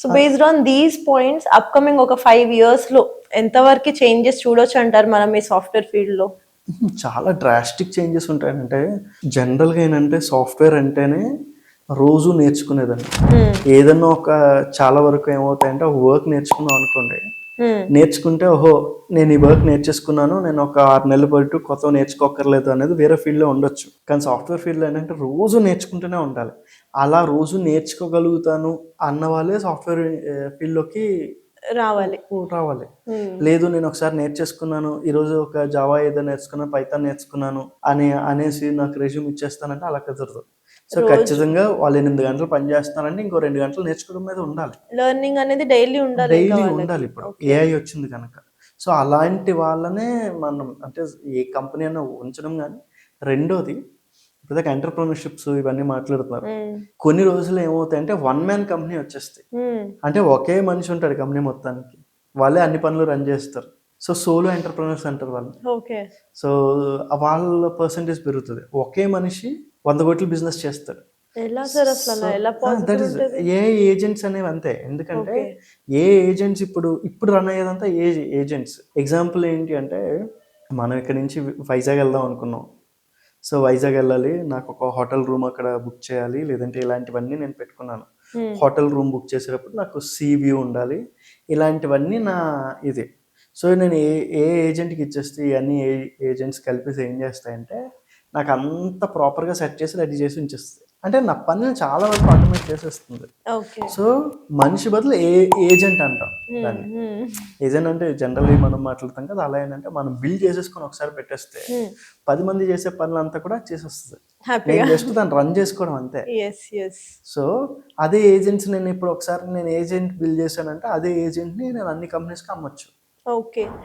So based on these points upcoming ఒక 5 years లో ఎంతవరకు చేంజెస్ చూడొచ్చు అంటారు మనం ఈ సాఫ్ట్వేర్ ఫీల్డ్ లో? చాలా డ్రాస్టిక్ చేంజెస్ ఉంటాయంటే, జనరల్గా ఏంటంటే సాఫ్ట్వేర్ అంటేనే రోజు నేర్చుకునేదండి. ఏదన్నా ఒక చాలా వరకు ఏమవుతాయంటే ఒక వర్క్ నేర్చుకున్నాం అనుకోండి, నేర్చుకుంటే ఓహో నేను ఈ వర్క్ నేర్చేసుకున్నాను, నేను ఒక 6 నెలలు పాటు కొత్త నేర్చుకోకర్లేదు అనేది వేరే ఫీల్డ్లో ఉండొచ్చు. కానీ సాఫ్ట్వేర్ ఫీల్డ్లో ఏంటంటే రోజు నేర్చుకుంటూనే ఉండాలి. అలా రోజు నేర్చుకోగలుగుతాను అన్న వాళ్ళే సాఫ్ట్వేర్ ఫీల్డ్లోకి రావాలి. రావాలి. లేదు నేను ఒకసారి నేర్చేసుకున్నాను, ఈరోజు ఒక జావా ఏదో నేర్చుకున్నాను, పైథాన్ నేర్చుకున్నాను అనేసి నాకు రెజ్యూమ్ ఇచ్చేస్తానంటే అలా కుదరదు. సో ఖచ్చితంగా వాళ్ళు 8 గంటలు పని చేస్తున్నారంటే ఇంకో 2 గంటలు నేర్చుకోవడం మీద ఉండాలి. లెర్నింగ్ అనేది డైలీ ఉండాలి. డైలీ ఉండాలి. ఇప్పుడు ఏఐ వచ్చింది కనుక. సో అలాంటి వాళ్ళనే మనం అంటే ఏ కంపెనీ అయినా ఉంచడం. కానీ రెండోది ఇప్పుడు ఎంటర్‌ప్రెన్యూర్‌షిప్స్ ఇవన్నీ మాట్లాడుతున్నారు. కొన్ని రోజులు ఏమవుతాయంటే వన్ మ్యాన్ కంపెనీ వచ్చేస్తాయి. అంటే ఒకే మనిషి ఉంటాడు కంపెనీ మొత్తానికి, వాళ్ళే అన్ని పనులు రన్ చేస్తారు. సో సోలో ఎంటర్‌ప్రెన్యూర్స్ అంటారు వాళ్ళు. ఓకే. సో వాళ్ళ పర్సంటేజ్ పెరుగుతుంది. ఒకే మనిషి 100 కోట్ల బిజినెస్ చేస్తాడు. ఎలా సార్ అసలు అలా ఎలా దట్ పాసిబుల్ ఈస్ ఉంటది? ఏ ఏజెంట్స్ అనేవి అంతే. ఎందుకంటే ఏ ఏజెంట్స్ ఇప్పుడు రన్ అయ్యేదంతా ఏజెంట్స్. ఎగ్జాంపుల్ ఏంటి అంటే, మనం ఇక్కడ నుంచి వైజాగ్ వెళ్దాం అనుకున్నాం. సో వైజాగ్ వెళ్ళాలి, నాకు ఒక హోటల్ రూమ్ అక్కడ బుక్ చేయాలి, లేదంటే ఇలాంటివన్నీ నేను పెట్టుకున్నాను. హోటల్ రూమ్ బుక్ చేసేటప్పుడు నాకు సీ వ్యూ ఉండాలి, ఇలాంటివన్నీ నా ఇది. సో నేను ఏ ఏజెంట్కి ఇచ్చేస్తే ఇవన్నీ ఏజెంట్స్ కలిపేసి ఏం చేస్తాయంటే నాకు అంత ప్రాపర్గా సెట్ చేసి రెడీ చేసి ఉంచేస్తుంది. అంటే నా పని చాలా వరకు ఆటోమేట్ చేసేస్తుంది. సో మనిషి బదులు ఏజెంట్ అంటాం దాన్ని. ఏజెంట్ అంటే జనరల్లీ మనం మాట్లాడతాం కదా, అలా ఏంటంటే మనం బిల్డ్ చేసేసుకొని ఒకసారి పెట్టేస్తే 10 మంది చేసే పనులంతా కూడా చేసేస్తుంది. నేను జస్ట్ దాన్ని రన్ చేసుకోవడం అంతే. సో అదే ఏజెంట్స్ నేను ఇప్పుడు ఒకసారి నేను ఏజెంట్ బిల్డ్ చేశానంటే అదే ఏజెంట్ని నేను అన్ని కంపెనీస్కి అమ్మొచ్చు. ఓకే.